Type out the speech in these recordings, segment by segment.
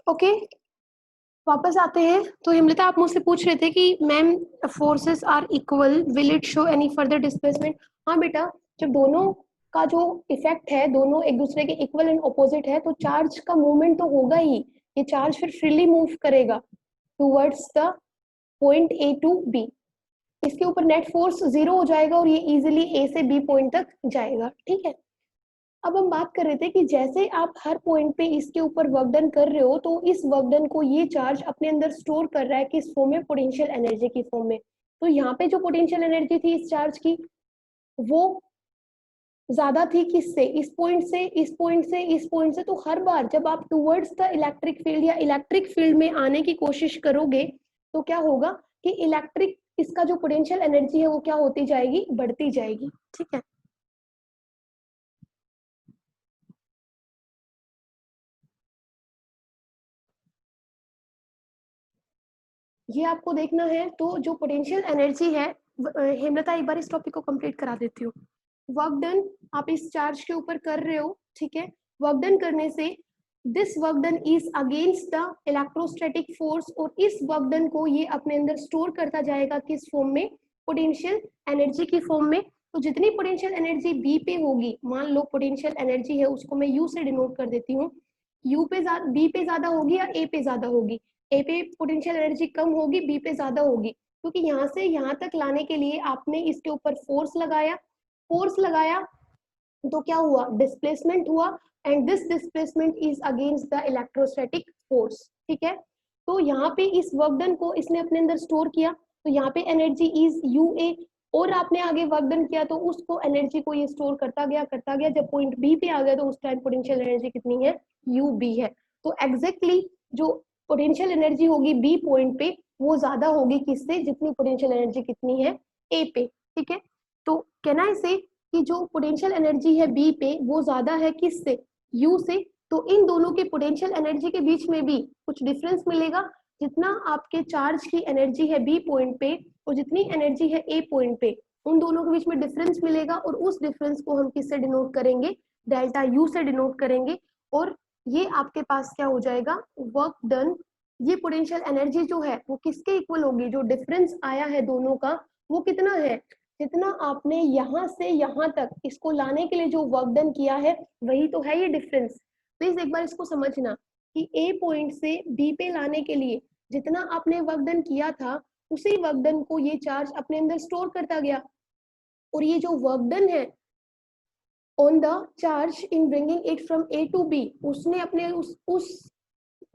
Okay, वापस आते हैं। तो हिमलता, आप मुझसे पूछ रहे थे कि ma'am forces are equal, will it show any further displacement? हाँ बेटा, जब दोनों का जो इफेक्ट है दोनों एक दूसरे के इक्वल एंड ऑपोजिट है तो चार्ज का मूवमेंट तो होगा ही। ये चार्ज फिर फ्रीली मूव करेगा towards the point A to B. इसके ऊपर नेट फोर्स 0 हो जाएगा और ये इजिली ए से बी पॉइंट तक जाएगा। ठीक है, अब हम बात कर रहे थे कि जैसे आप हर पॉइंट पे इसके ऊपर वर्क डन कर रहे हो तो इस वर्क डन को ये चार्ज अपने अंदर स्टोर कर रहा है किस फॉर्म में? पोटेंशियल एनर्जी की फॉर्म में। तो यहाँ पे जो पोटेंशियल एनर्जी थी इस चार्ज की वो ज्यादा थी किससे? इस पॉइंट से, इस पॉइंट से, इस पॉइंट से। तो हर बार जब आप टूवर्ड्स द इलेक्ट्रिक फील्ड या इलेक्ट्रिक फील्ड में आने की कोशिश करोगे तो क्या होगा कि इलेक्ट्रिक इसका जो पोटेंशियल एनर्जी है वो क्या होती जाएगी? बढ़ती जाएगी। ठीक है, ये आपको देखना है। तो जो पोटेंशियल एनर्जी है, हेमलता एक बार इस टॉपिक को कंप्लीट करा देती हूँ। वर्क डन आप इस चार्ज के ऊपर कर रहे हो, ठीक है। वर्क डन करने से this work done is against the electrostatic force, और इस वर्क डन को ये अपने अंदर स्टोर करता जाएगा किस फॉर्म में? पोटेंशियल एनर्जी की फॉर्म में। तो जितनी पोटेंशियल एनर्जी बी पे होगी, मान लो पोटेंशियल एनर्जी है उसको मैं यू से डिनोट कर देती हूँ, यू पे बी पे ज्यादा होगी या ए पे ज्यादा होगी? ए पे पोटेंशियल एनर्जी कम होगी, बी पे ज्यादा होगी, क्योंकि यहाँ से यहाँ तक लाने के लिए आपने इसके ऊपर फोर्स लगाया। फोर्स लगाया तो क्या हुआ? डिस्प्लेसमेंट हुआ, and this displacement is against the electrostatic force. ठीक है, तो यहाँ पे इस वर्क डन को इसने अपने अंदर स्टोर किया, तो यहाँ पे एनर्जी इज यू ए, और आपने आगे वर्क डन किया तो उसको एनर्जी को ये स्टोर करता गया। जब पॉइंट बी पे आ गया तो उस टाइम पोटेंशियल एनर्जी कितनी है? यू बी है। तो एग्जैक्टली जो पोटेंशियल एनर्जी होगी बी पॉइंट पे वो ज्यादा होगी किससे? जितनी पोटेंशियल एनर्जी कितनी है? ए पे। ठीक है, तो कहना इसे कि जो पोटेंशियल एनर्जी है बी पे वो ज्यादा है किससे? यू से। तो इन दोनों के पोटेंशियल एनर्जी के बीच में भी कुछ डिफरेंस मिलेगा। जितना आपके चार्ज की एनर्जी है बी पॉइंट पे और जितनी एनर्जी है ए पॉइंट पे, उन दोनों के बीच में डिफरेंस मिलेगा, और उस डिफरेंस को हम किससे डिनोट करेंगे? डेल्टा यू से डिनोट करेंगे। और ये आपके पास क्या हो जाएगा? Work done. ये पोटेंशियल एनर्जी जो है वो किसके इक्वल होगी? जो डिफरेंस आया है दोनों का वो कितना है? जितना आपने यहाँ से यहाँ तक इसको लाने के लिए जो वर्क डन किया है वही तो है ये डिफरेंस। प्लीज एक बार इसको समझना कि ए पॉइंट से बी पे लाने के लिए जितना आपने वर्क डन किया था उसी वर्क डन को ये चार्ज अपने अंदर स्टोर करता गया, और ये जो वर्क डन है on the charge in bringing it from A to B, उसने अपने उस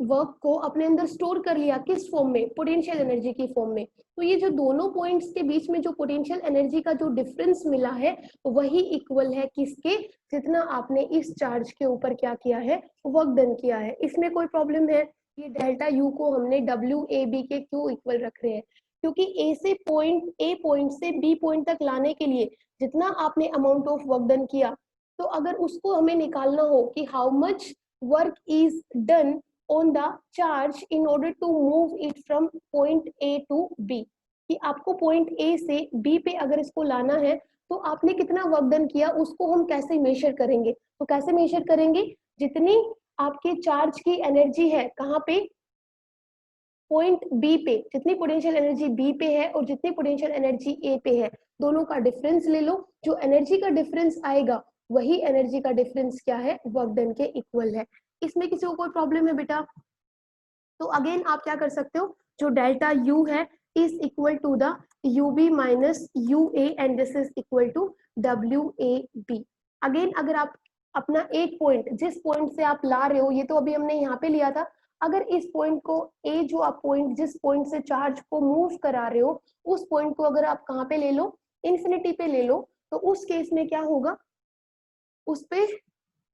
वर्क को अपने अंदर स्टोर कर लिया किस फॉर्म में? पोटेंशियल एनर्जी की फॉर्म में। तो ये जो दोनों पॉइंट्स के बीच में जो पोटेंशियल एनर्जी का जो डिफरेंस मिला है वही इक्वल है किसके? जितना आपने इस चार्ज के ऊपर क्या किया है? वर्क डन किया है। इसमें कोई प्रॉब्लम है? ये डेल्टा यू को हमने डब्ल्यू ए बी के क्यों इक्वल रख रहे हैं? क्योंकि ए पॉइंट से बी पॉइंट तक लाने के लिए जितना आपने अमाउंट ऑफ वर्क डन किया, तो अगर उसको हमें निकालना हो कि how much work is done on the charge in order to move it from point A to B, कि आपको point A से B पे अगर इसको लाना है तो आपने कितना वर्क डन किया उसको हम कैसे मेजर करेंगे? तो कैसे मेजर करेंगे? जितनी आपके चार्ज की एनर्जी है कहाँ पे? पॉइंट बी पे, जितनी पोटेंशियल एनर्जी बी पे है और जितनी पोटेंशियल एनर्जी ए पे है, दोनों का डिफरेंस ले लो। जो एनर्जी का डिफरेंस आएगा वही एनर्जी का डिफरेंस क्या है? वर्क डन के इक्वल है। इसमें किसी को कोई प्रॉब्लम है बेटा? तो अगेन आप क्या कर सकते हो? जो डेल्टा यू है is equal to the U B minus U A, and this is equal to W A B. Again अगर आप अपना एक पॉइंट जिस पॉइंट से आप ला रहे हो, ये तो अभी हमने यहाँ पे लिया था, अगर इस पॉइंट को ए जो आप पॉइंट जिस पॉइंट से चार्ज को मूव करा रहे हो उस पॉइंट को अगर आप कहाँ पे ले लो? इंफिनिटी पे ले लो, तो उस केस में क्या होगा? उस पे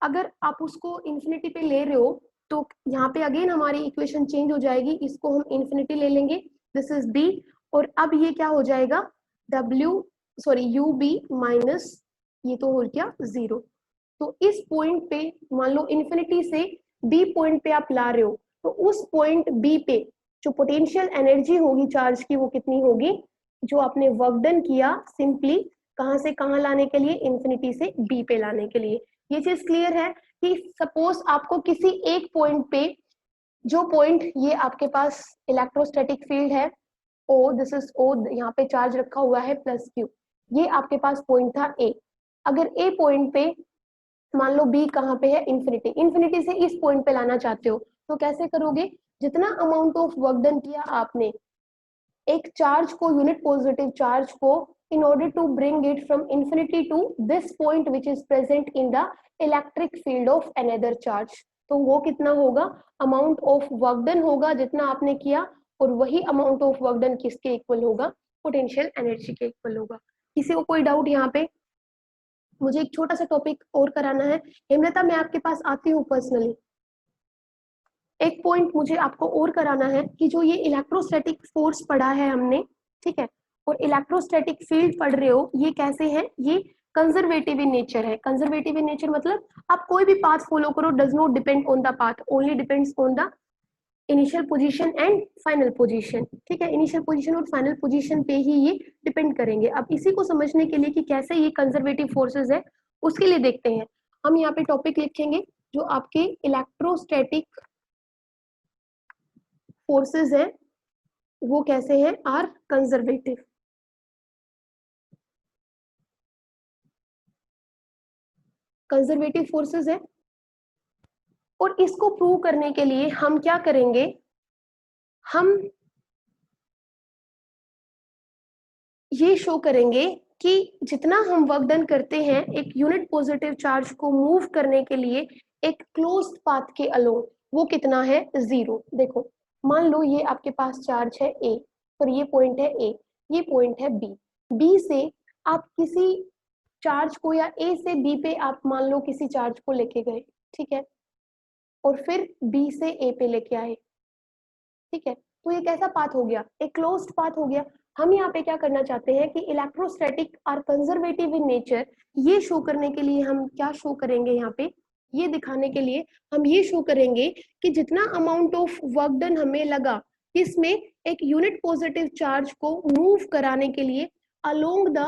अगर आप उसको इंफिनिटी पे ले रहे हो तो यहाँ पे अगेन हमारी इक्वेशन चेंज हो जाएगी, इसको हम इंफिनिटी ले लेंगे, दिस इज बी, और अब ये क्या हो जाएगा? यू बी माइनस ये तो हो गया 0। तो इस पॉइंट पे मान लो इंफिनिटी से बी पॉइंट पे आप ला रहे हो, तो उस पॉइंट बी पे जो पोटेंशियल एनर्जी होगी चार्ज की वो कितनी होगी? जो आपने वर्क डन किया सिंपली कहाँ से कहाँ लाने के लिए? इंफिनिटी से बी पे लाने के लिए। ये चीज क्लियर है कि सपोज आपको किसी एक पॉइंट पे जो पॉइंट ये आपके पास इलेक्ट्रोस्टैटिक फील्ड है O, दिस इज O, यहाँ पे चार्ज रखा हुआ है प्लस Q, ये आपके पास पॉइंट था A। अगर A पॉइंट पे मान लो B कहाँ पे है, इंफिनिटी, इंफिनिटी से इस पॉइंट पे लाना चाहते हो तो कैसे करोगे, जितना अमाउंट ऑफ वर्क डन किया आपने एक चार्ज को, यूनिट पॉजिटिव चार्ज को, in order to bring it from infinity to this point which is present in the electric field of another charge, तो वो कितना होगा, अमाउंट ऑफ वर्क डन होगा जितना आपने किया, और वही अमाउंट ऑफ वर्क डन किसके इक्वल होगा, पोटेंशियल एनर्जी के इक्वल होगा। किसी को कोई डाउट यहाँ पे? मुझे एक छोटा सा टॉपिक और कराना है, हेमलता मैं आपके पास आती हूँ पर्सनली, एक पॉइंट मुझे आपको और कराना है कि जो ये इलेक्ट्रोस्टैटिक फोर्स पढ़ा है हमने, ठीक है, और इलेक्ट्रोस्टैटिक फील्ड पढ़ रहे हो, ये कैसे है, ये कंजर्वेटिव इन नेचर है। कंजर्वेटिव इन नेचर मतलब आप कोई भी पाथ फॉलो करो, does not depend on the path, only depends on the initial position and final position, ठीक है, इनिशियल पोजीशन और फाइनल पोजीशन पे ही ये डिपेंड करेंगे। अब इसी को समझने के लिए कि कैसे ये कंजर्वेटिव फोर्सेस है, उसके लिए देखते हैं हम यहाँ पे टॉपिक लिखेंगे जो आपके इलेक्ट्रोस्टैटिक फोर्सेस हैं वो कैसे हैं, आर कंजर्वेटिव। कंजर्वेटिव फोर्सेस है, और इसको प्रूव करने के लिए हम क्या करेंगे, हम ये शो करेंगे कि जितना हम वर्क डन करते हैं एक यूनिट पॉजिटिव चार्ज को मूव करने के लिए एक क्लोज्ड पाथ के अलोंग, वो कितना है, जीरो। देखो मान लो ये आपके पास चार्ज है ए, और ये पॉइंट है ए, ये पॉइंट है बी, बी से आप किसी चार्ज को, या ए से बी पे आप मान लो किसी चार्ज को लेके गए, ठीक है, और फिर बी से ए पे लेके आए, ठीक है, तो ये कैसा पाथ हो गया, एक क्लोज्ड पाथ हो गया। हम यहाँ पे क्या करना चाहते हैं कि electrostatic are conservative in nature, ये शो करने के लिए हम क्या शो करेंगे यहाँ पे, ये दिखाने के लिए हम ये शो करेंगे कि जितना अमाउंट ऑफ वर्क डन हमें लगा इसमें एक यूनिट पॉजिटिव चार्ज को मूव कराने के लिए अलोंग द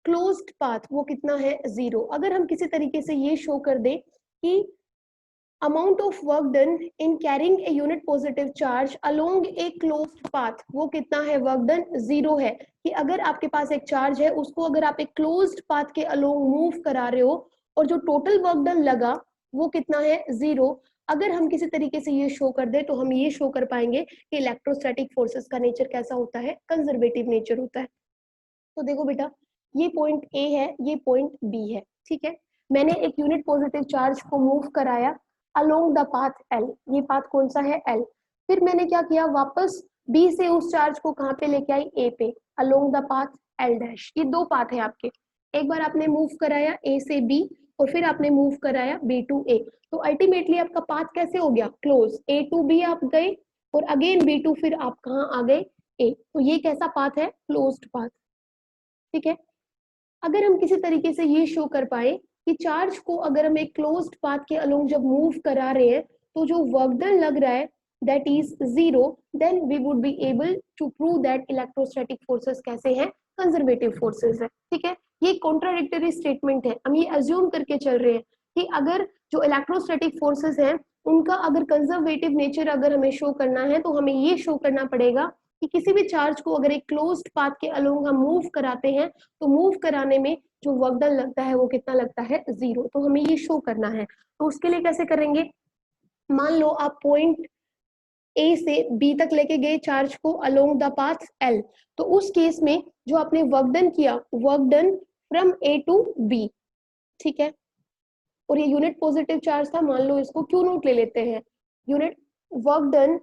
क्लोज्ड पाथ, वो कितना है, जीरो। अगर हम किसी तरीके से ये शो कर दें कि amount of work done in carrying a unit positive charge along a closed path, वो कितना है, वर्क डन जीरो है, कि अगर आपके पास एक चार्ज है उसको अगर आप एक क्लोज्ड पाथ के अलोंग मूव करा रहे हो और जो टोटल वर्क डन लगा वो कितना है, जीरो। अगर हम किसी तरीके से ये शो कर दे तो हम ये शो कर पाएंगे कि इलेक्ट्रोस्टैटिक फोर्सेस का नेचर कैसा होता है, कंजर्वेटिव नेचर होता है। तो देखो बेटा, ये पॉइंट ए है, ये पॉइंट बी है, ठीक है, मैंने एक यूनिट पॉजिटिव चार्ज को मूव कराया अलोंग द पाथ एल, ये पाथ कौन सा है, एल। फिर मैंने क्या किया, वापस बी से उस चार्ज को कहाँ पे लेके आई, ए पे, along the path L dash. ये दो पाथ है आपके, एक बार आपने मूव कराया ए से बी और फिर आपने मूव कराया बी टू ए, तो अल्टीमेटली आपका पाथ कैसे हो गया, क्लोज, ए टू बी आप गए और अगेन बी टू, फिर आप कहाँ आ गए, ए, तो ये कैसा पाथ है, क्लोज्ड पाथ, ठीक है। अगर हम किसी तरीके से ये शो कर पाए कि चार्ज को अगर हम एक क्लोज्ड पाथ के अलोंग जब मूव करा रहे हैं तो जो वर्क डन लग रहा है that is zero, then we would be able to prove that electrostatic forces कैसे हैं, कंजर्वेटिव फोर्सेस है, ठीक है। ये कॉन्ट्राडिक्टरी स्टेटमेंट है, हम ये अज्यूम करके चल रहे हैं कि अगर जो इलेक्ट्रोस्टैटिक फोर्सेस हैं उनका अगर कंजर्वेटिव नेचर अगर हमें शो करना है तो हमें ये शो करना पड़ेगा कि किसी भी चार्ज को अगर एक क्लोज्ड पाथ के अलोंग हम मूव कराते हैं तो मूव कराने में जो वर्क डन लगता है वो कितना लगता है, जीरो। तो हमें ये शो करना है, तो उसके लिए कैसे करेंगे, मान लो आप पॉइंट ए से बी तक लेके गए चार्ज को अलोंग द पाथ एल, तो उस केस में जो आपने वर्क डन किया, work done from A to B, ठीक है, और ये यूनिट पॉजिटिव चार्ज था, मान लो इसको क्यू नोट ले लेते हैं, unit work done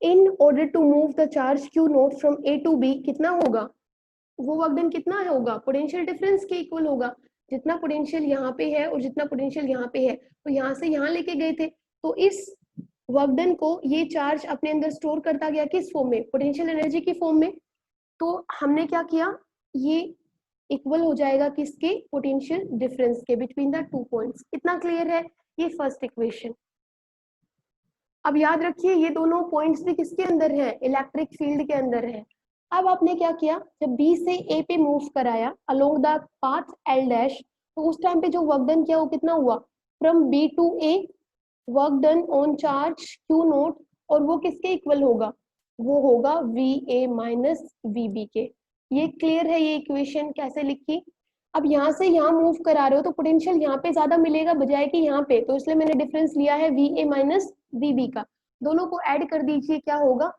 in order to move the charge Q naught from A to B कितना होगा, वो वर्क डन कितना होगा, पोटेंशियल डिफरेंस के इक्वल होगा, जितना पोटेंशियल यहाँ पे है और जितना पोटेंशियल यहाँ पे है, तो यहाँ से यहाँ लेके गए थे, तो इस वर्क डन को ये चार्ज अपने अंदर स्टोर करता गया किस फॉर्म में, पोटेंशियल एनर्जी की फॉर्म में। तो हमने क्या किया, ये इक्वल हो जाएगा किसके, पोटेंशियल डिफरेंस के, बिटवीन द टू पॉइंट्स। कितना क्लियर है, ये फर्स्ट इक्वेशन। अब याद रखिए ये दोनों पॉइंट्स भी किसके अंदर है, इलेक्ट्रिक फील्ड के अंदर है। अब आपने क्या किया, जब बी से ए पे मूव कराया along the path L dash, तो उस टाइम पे जो वर्क डन किया वो कितना हुआ, from B to A work done on charge Q naught, और वो किसके इक्वल होगा, वो होगा V A minus V B के। ये क्लियर है ये इक्वेशन कैसे लिखी। अब यहाँ से यहाँ मूव करा रहे हो तो पोटेंशियल यहाँ पे ज्यादा मिलेगा बजाय कि यहाँ पे, तो इसलिए मैंने डिफरेंस लिया है V A minus V B का। दोनों को ऐड कर दीजिए, क्या होगा,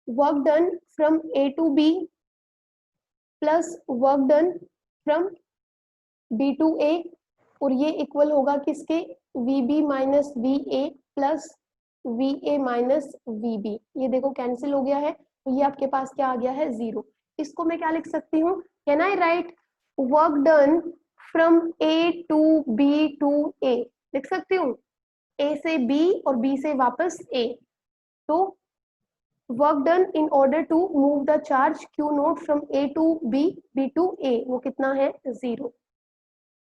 work done from A to B plus work done from B to A, और ये इक्वल होगा किसके, V B minus V A plus V A minus V B. ये देखो कैंसिल हो गया है, तो ये आपके पास क्या आ गया है, 0। इसको मैं क्या लिख सकती हूँ, can I write work done from A to B to A, लिख सकती हूँ, ए से बी और बी से वापस ए। तो work done in order to move the charge Q naught from A to B, B to A, वो कितना है, 0।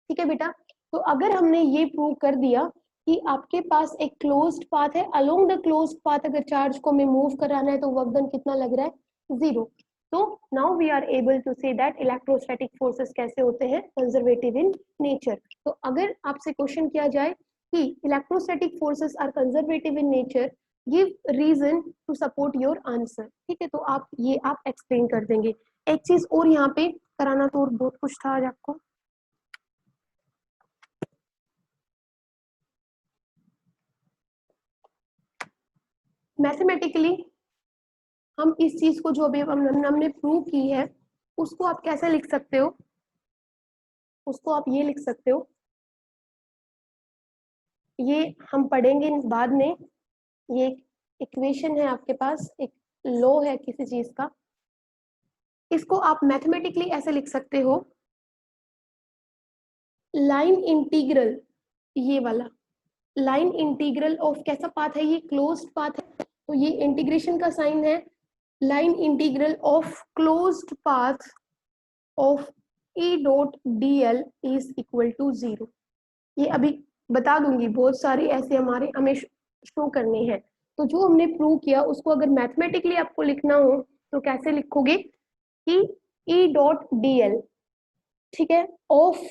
ठीक है बेटा, तो अगर हमने ये प्रूव कर दिया कि आपके पास एक क्लोज्ड पाथ है, अलोंग द क्लोज्ड पाथ अगर चार्ज को हमें मूव कराना है तो वर्क डन कितना लग रहा है, 0। तो now we are able to say that electrostatic forces कैसे होते हैं, कंजर्वेटिव इन नेचर। तो अगर आपसे क्वेश्चन किया जाए कि electrostatic forces are conservative in nature, give reason to support your answer. ठीक है, तो आप ये आप एक्सप्लेन कर देंगे। एक चीज और यहाँ पे कराना तो और बहुत कुछ था आज आपको, मैथमेटिकली हम इस चीज को जो अभी हमने प्रूव की है उसको आप कैसे लिख सकते हो, उसको आप ये लिख सकते हो, ये हम पढ़ेंगे बाद में, ये इक्वेशन है आपके पास, एक लॉ है किसी चीज का, इसको आप मैथमेटिकली ऐसे लिख सकते हो, लाइन इंटीग्रल, ये वाला लाइन इंटीग्रल ऑफ कैसा पाथ है, ये क्लोज्ड पाथ है, तो ये इंटीग्रेशन का साइन है, line integral of closed path of E dot d l is equal to 0। ये अभी बता दूंगी, बहुत सारे ऐसे हमें शो करने हैं। तो जो हमने प्रूव किया उसको अगर मैथमेटिकली आपको लिखना हो तो कैसे लिखोगे कि E डॉट डी एल, ठीक है, of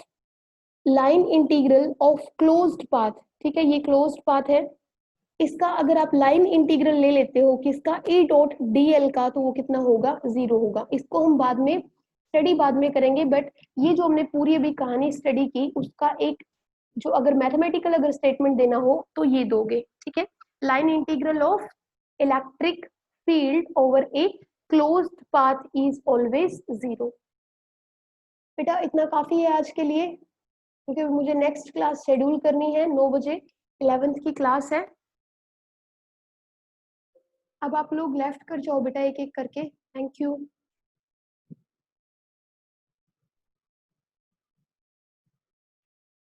line integral of closed path, ठीक है, ये क्लोज्ड पाथ है, इसका अगर आप लाइन इंटीग्रल ले लेते हो किसका, E डॉट डी एल का, तो वो कितना होगा, 0 होगा। इसको हम बाद में स्टडी बाद में करेंगे, बट ये जो हमने पूरी अभी कहानी स्टडी की उसका एक जो अगर मैथमेटिकल अगर स्टेटमेंट देना हो तो ये दोगे। ठीक है, line integral of electric field over a closed path is always 0। बेटा इतना काफी है आज के लिए, क्योंकि मुझे नेक्स्ट क्लास शेड्यूल करनी है 9 बजे, 11th की क्लास है। अब आप लोग लेफ्ट कर जाओ बेटा एक एक करके, थैंक यू।